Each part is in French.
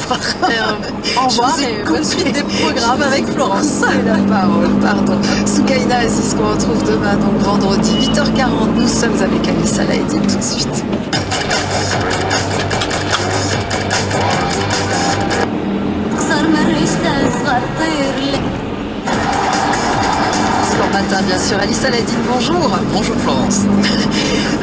soir. Au revoir et bonne suite des programmes avec Florence. C'est la parole, pardon. Soukaina Aziz qu'on retrouve demain, donc vendredi 8h40. Nous sommes avec Alice Alaïdine tout de suite. Sport Matin, bien sûr. Alice Alaïdine, bonjour. Bonjour Florence.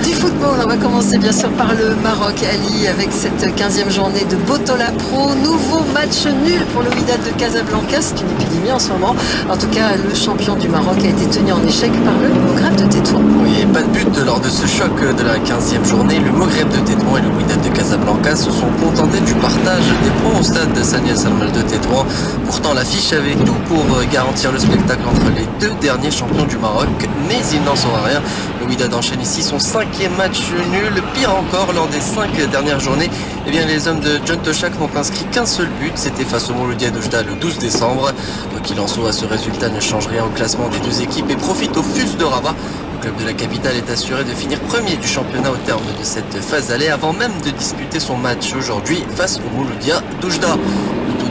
Du football, on va commencer bien sûr par le Maroc, Ali, avec cette 15e journée de Botola Pro. Nouveau match nul pour le Wydad de Casablanca. C'est une épidémie en ce moment. En tout cas, le champion du Maroc a été tenu en échec par le Maghreb de Tétouan. Oui, pas de but lors de ce choc de la 15e journée. Le Maghreb de Tétouan et le Wydad de Casablanca se sont contentés du partage des points au stade de Sania Salmal de Tétouan. Pourtant, l'affiche avait tout pour garantir le spectacle entre les deux derniers champions du Maroc, mais il n'en saura rien. Le Wydad enchaîne ici son 5e match nul. Pire encore, lors des 5 dernières journées, eh bien, les hommes de John Toshak n'ont inscrit qu'un seul but. C'était face au Mouloudia d'Oujda le 12 décembre. Quoi qu'il en soit, ce résultat ne change rien au classement des deux équipes et profite au FUS de Rabat. Le club de la capitale est assuré de finir premier du championnat au terme de cette phase aller avant même de disputer son match aujourd'hui face au Mouloudia d'Oujda.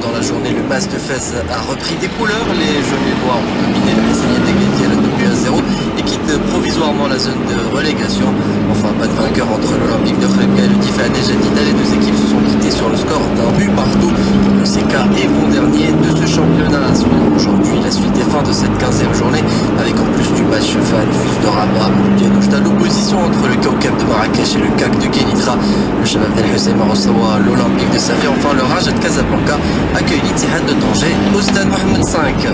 Dans la journée, le Mas de Fès a repris des couleurs. Les jaunes et noirs ont dominé le Messagnier d'Égalité à la but à 0 et quittent provisoirement la zone de relégation. Enfin, pas de vainqueur entre l'Olympique de Khlebka et le Difa Jadida. Les deux équipes se sont quittées sur le score d'un but partout. Le CK est bon dernier de ce championnat. Aujourd'hui, la suite et fin de cette 15e journée avec en plus du match fan FUS de Rabat, l'opposition entre le Kaukab de Marrakech et le CAC de Kenitra, le Shabab El Hussein Maroussawa, l'Olympique de Safia, enfin le Raja de Casablanca accueille l'Ittihad de Tanger au stade Mohamed V.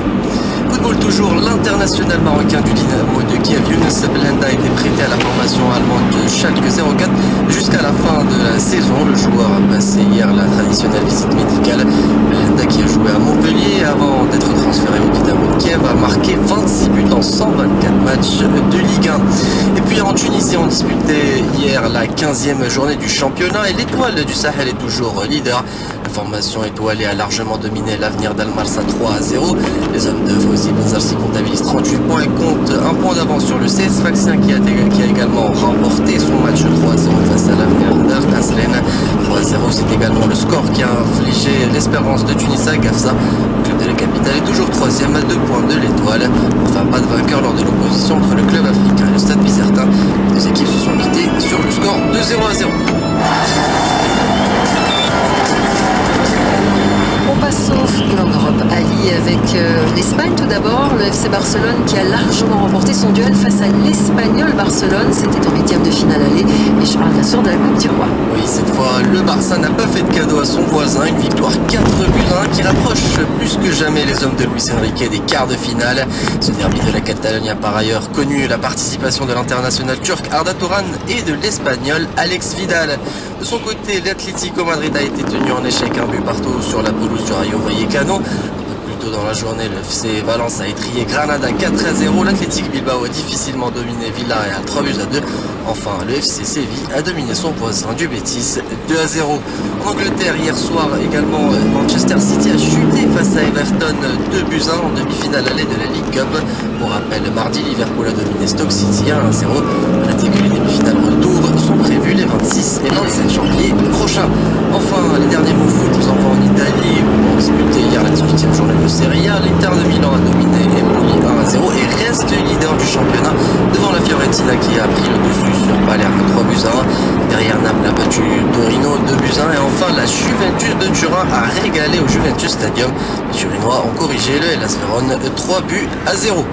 Football toujours, l'international marocain du Dynamo de Kiev, Younes Belhanda, a été prêté à la formation allemande de Schalke 04 jusqu'à la fin de la saison. Le joueur a passé hier la traditionnelle visite médicale. Belhanda, qui a joué à Montpellier avant d'être transféré au Dynamo de Kiev, a marqué 26 buts en 124 matchs de Ligue 1. Et puis en Tunisie, on disputait hier la 15e journée du championnat et l'étoile du Sahel est toujours leader. La formation étoilée a largement dominé l'avenir d'Al-Marsa 3-0. Les hommes de Fawzi Benzarsi comptabilisent 38 points et comptent un point d'avance sur le CS Sfaxien qui a également remporté son match 3-0 face à l'avenir d'Artaslen. 3-0, c'est également le score qui a infligé l'Espérance de Tunis à Gafsa. Le club de la capitale est toujours 3e à 2 points de l'étoile. Enfin, pas de vainqueur lors de l'opposition entre le club africain et le Stade Bizertin. Les deux équipes se sont quittées sur le score de 0-0. On passe au football en Europe, Ali, avec l'Espagne tout d'abord. Le FC Barcelone qui a largement remporté son duel face à l'Espagnol Barcelone. C'était en 8e de finale aller. Et je parle bien sûr de la Coupe du Roi. Oui, cette fois, le Barça n'a pas fait de cadeau à son voisin. Une victoire 4-1 qui rapproche plus que jamais les hommes de Luis Enrique des quarts de finale. Ce derby de la Catalogne a par ailleurs connu la participation de l'international turc Arda Turan et de l'Espagnol Alex Vidal. De son côté, l'Atlético Madrid a été tenu en échec un but partout sur la pelouse du Rayo Vallecano. Plus tôt dans la journée, le FC Valence a étrié Granada 4-0. L'Athletic Bilbao a difficilement dominé Villarreal 3-2. Enfin, le FC Séville a dominé son voisin du Betis 2-0. En Angleterre, hier soir également, Manchester City a chuté face à Everton 2-1 en demi-finale allée de la League Cup. Pour rappel, mardi, Liverpool a dominé Stoke City 1-0. On a dit que les demi-finales retour sont prévues les 26 et 27 janvier prochains. Enfin, les derniers mots foot, nous envoie en Italie où on disputait hier la 18e journée de Serie A. L'Inter de Milan a dominé Empoli 1-0 et reste leader du championnat devant la Fiorentina qui a pris le dessus sur Palerme 3-1. Derrière, Naples a battu Torino 2-1 et enfin la Juventus de Turin a régalé au Juventus Stadium. Les Turinois ont corrigé le Hellas Vérone 3-0.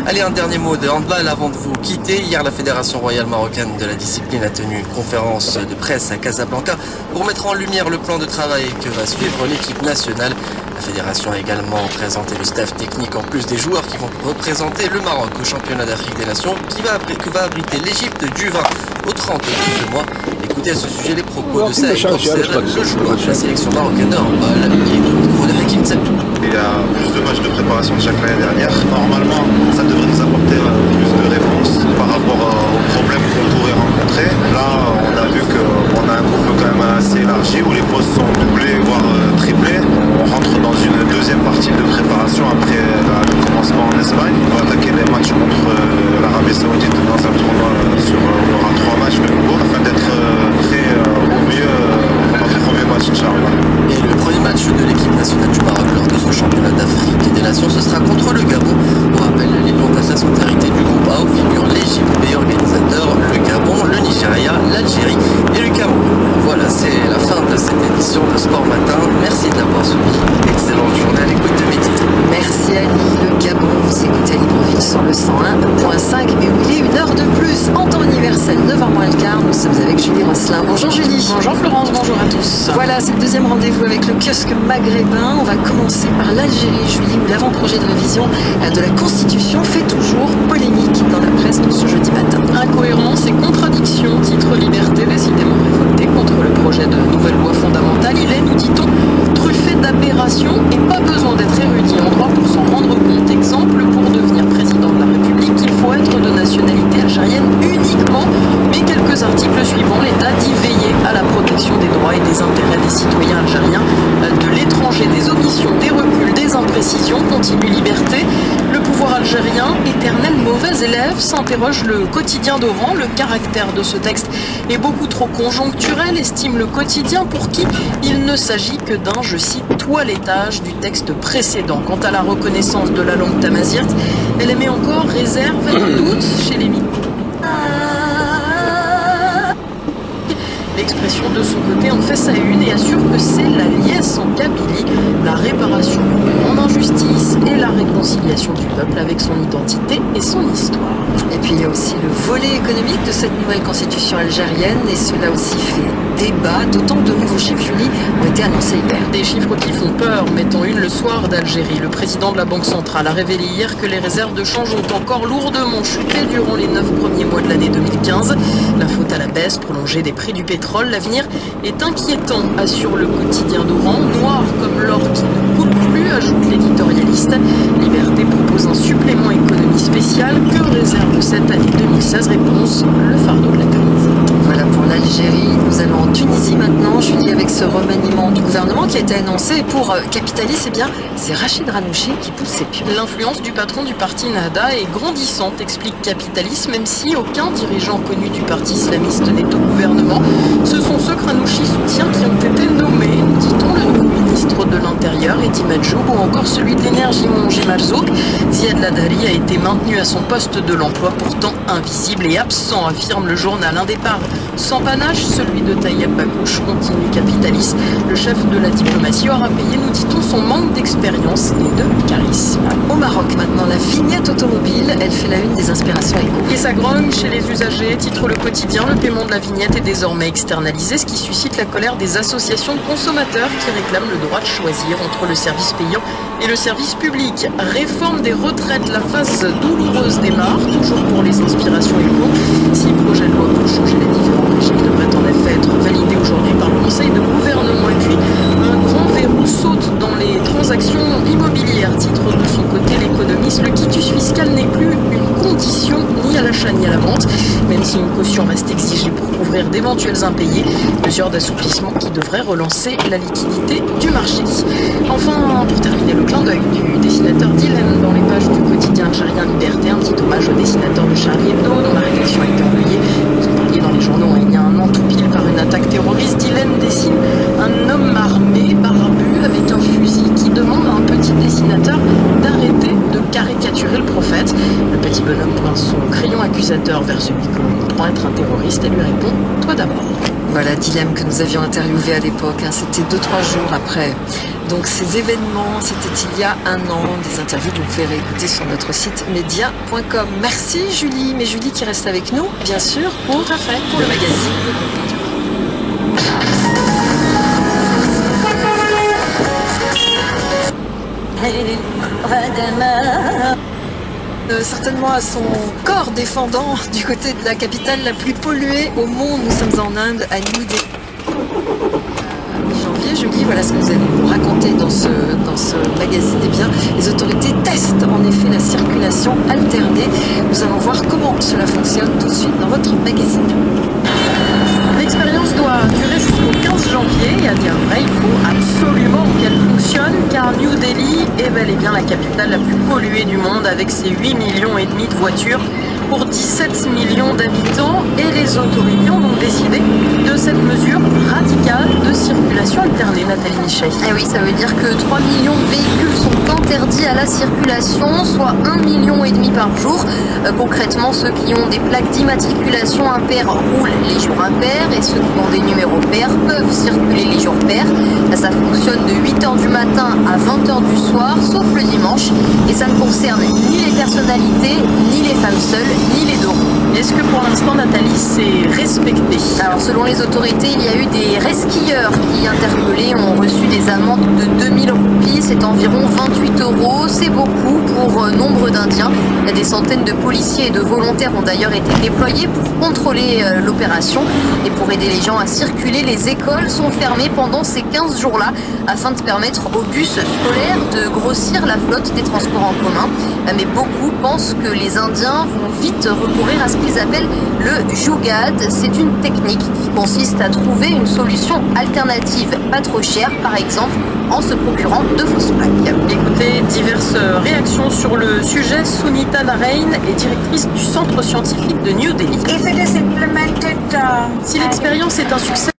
Allez, un dernier mot de handball avant de vous quitter. Hier, la Fédération royale marocaine de la discipline a tenu une conférence de presse à Casablanca pour mettre en lumière le plan de travail que va suivre l'équipe nationale. La fédération a également présenté le staff technique en plus des joueurs qui vont représenter le Maroc au championnat d'Afrique des Nations que va abriter l'Égypte du 20 au 30 de ce mois. Écoutez à ce sujet les propos de Saïd Korser, le joueur de la sélection marocaine de handball. Il est au micro de Hakim Tsatou. Il y a plus de matchs de préparation que chaque l'année dernière. Normalement, ça devrait nous apporter plus de réponses par rapport aux problèmes qu'on pourrait rencontrer. Là, on a vu qu'on a un groupe quand même assez élargi où les postes sont doublés, voire triplés. On rentre dans une deuxième partie de préparation après le commencement en Espagne. On va attaquer les matchs contre l'Arabie Saoudite dans un tournoi sur on aura 3 matchs de nouveau afin d'être prêt au mieux pour notre premier match, Inch'Allah. Et le premier match de l'équipe nationale du Maroc lors de ce championnat d'Afrique des Nations, ce sera contre le Gabon. Pour rappel, les lions d'Atlas ont hérité du groupe A où figurent l'Égypte, B organisateur, le Gabon, le Nigeria, l'Algérie et le Cameroun. Voilà, c'est la fin de cette édition de Sport Matin. Merci de l'avoir suivi. Excellente journée à l'écoute de mes titres. Merci Ali. Le Gabon, vous écoutez à Libreville sur le 101.5, mais où il est 1 heure de plus en temps universel, 9h moins le quart. Nous sommes avec Julie Rosselin. Bonjour Julie. Bonjour Florence, bonjour à tous. Voilà, c'est le deuxième rendez-vous avec le kiosque maghrébin. On va commencer par l'Algérie, Julie, où l'avant-projet de révision de la Constitution fait toujours polémique dans la presse de ce jeudi matin. Incohérence et contradiction, titre Liberté, décidément révolté contre le projet de nouvelle loi fondamentale. Il est, nous dit-on, truffé d'aberrations et pas besoin d'être érudit en droit pour s'en rendre compte. Exemple, pour devenir président de la République, il faut être de nationalité algérienne uniquement, mais quelques articles suivants, l'État dit veiller à la protection des droits et des intérêts des citoyens algériens de l'étranger, des omissions, des reculs, des imprécisions, continue Liberté. Le pouvoir algérien, éternel mauvais élève, s'interroge le quotidien d'Oran. Le caractère de ce texte est beaucoup trop conjoncturel, estime le quotidien, pour qui il ne s'agit que d'un, je cite, toilettage du texte précédent. Quant à la reconnaissance de la langue tamazight, elle émet encore réserve et doute chez les militants. L'expression de son côté en fait sa une et assure que c'est la liesse en Kabylie, la réparation en injustice et la réconciliation du peuple avec son identité et son histoire. Et puis il y a aussi le volet économique de cette nouvelle constitution algérienne, et cela aussi fait débat, d'autant que de nouveaux chiffres, Julie, ont été annoncés hier. Des chiffres qui font peur, mettant une le soir d'Algérie. Le président de la Banque centrale a révélé hier que les réserves de change ont encore lourdement chuté durant les 9 premiers mois de l'année 2015. La faute à la baisse prolongée des prix du pétrole. L'avenir est inquiétant, assure le quotidien d'Oran. Noir comme l'or qui ne coule plus, ajoute l'éditorialiste. Liberté propose un supplément économie spécial. Que réserve cette année 2016? Réponse, le fardeau de la crise. Voilà pour l'Algérie. Nous allons en Tunisie maintenant, Julie, avec ce remaniement du gouvernement qui a été annoncé. Pour Capitalis, eh bien, c'est Rachid Ranouchi qui pousse ses pions. L'influence du patron du parti Nahda est grandissante, explique Capitalis, même si aucun dirigeant connu du parti islamiste n'est au gouvernement. Ce sont ceux que Ranouchi soutient qui ont été nommés, dit-on, le nouveau ministre de l'Intérieur, Edi Majoub, ou encore celui de l'énergie, Monji Marzouk. Ziad Ladari a été maintenu à son poste de l'emploi, pourtant invisible et absent, affirme le journal. Un départ sans panache, celui de Taïeb Bakouche, continue Capitalis. Le chef de la diplomatie aura payé, nous dit-on, son manque d'expérience et de charisme. Au Maroc maintenant, la vignette automobile, elle fait la une des inspirations éco. Et ça grogne chez les usagers, titre le quotidien. Le paiement de la vignette est désormais externalisé, ce qui suscite la colère des associations de consommateurs qui réclament le droit de choisir entre le service payant et le service public. Réforme des retraites, la phase douloureuse démarre, toujours pour les inspirations éco. 6 projets de loi pour changer les différents régimes devraient en effet être validés aujourd'hui par le Conseil de gouvernement. Et puis, un grand verrou saute dans les transactions immobilières, titre de son côté l'économiste. Le quitus fiscal n'est plus une condition ni à l'achat ni à la vente, même si une caution reste exigée pour couvrir d'éventuels impayés. Mesure d'assouplissement qui devrait relancer la liquidité du marché. Enfin, pour terminer, le clin d'œil du dessinateur Dylan dans les pages du quotidien algérien Liberté, un petit hommage au dessinateur de Charlie Hebdo dont la rédaction a été envoyée. Vous en parliez dans les journaux, il y a un an tout pile par une attaque terroriste. Dylan dessine un homme armé, barbu, avec un fusil qui demande à un petit dessinateur d'arrêter de caricaturer le prophète. Le petit bonhomme pointe son crayon accusateur vers celui que l'on croit être un terroriste et lui répond « Toi d'abord ». Voilà, Dilemme que nous avions interviewé à l'époque, c'était 2-3 jours après. Donc ces événements, c'était il y a un an, des interviews que vous pouvez réécouter sur notre site media.com. Merci Julie, mais Julie qui reste avec nous, bien sûr, pour le magazine. Certainement à son corps défendant du côté de la capitale la plus polluée au monde. Nous sommes en Inde, à New Delhi. Mi-janvier, Julie, voilà ce que vous allez nous raconter dans ce magazine. Eh bien, les autorités testent en effet la circulation alternée. Nous allons voir comment cela fonctionne tout de suite dans votre magazine. L'expérience doit durer jusqu'au 15 janvier et à dire vrai, il faut absolument qu'elle fonctionne car New Delhi est bel et bien la capitale la plus polluée du monde avec ses 8,5 millions de voitures. pour 17 millions d'habitants et les autorités ont donc décidé de cette mesure radicale de circulation alternée. Nathalie Michet. Et oui, ça veut dire que 3 millions de véhicules sont interdits à la circulation, soit 1,5 million par jour. Concrètement, ceux qui ont des plaques d'immatriculation impaires roulent les jours impairs et ceux qui ont des numéros pairs peuvent circuler les jours pairs. Ça fonctionne de 8h du matin à 20h du soir, sauf le dimanche. Et ça ne concerne ni les personnalités, ni les femmes seules, ni les deux roues. Est-ce que pour l'instant, Nathalie, c'est respecté? Alors, selon les autorités, il y a eu des resquilleurs qui, interpellés, ont reçu des amendes de 2000 roupies. C'est environ 28 €. C'est beaucoup pour nombre d'Indiens. Des centaines de policiers et de volontaires ont d'ailleurs été déployés pour contrôler l'opération. Et pour aider les gens à circuler, les écoles sont fermées pendant ces 15 jours-là afin de permettre aux bus scolaires de grossir la flotte des transports en commun. Mais beaucoup pensent que les Indiens vont vite recourir à ce qu'ils appellent le jugad. C'est une technique qui consiste à trouver une solution alternative pas trop chère, par exemple en se procurant de fausses plaques. Écoutez, diverses réactions sur le sujet. Sunita Narain est directrice du centre scientifique de New Delhi. Si l'expérience est un succès,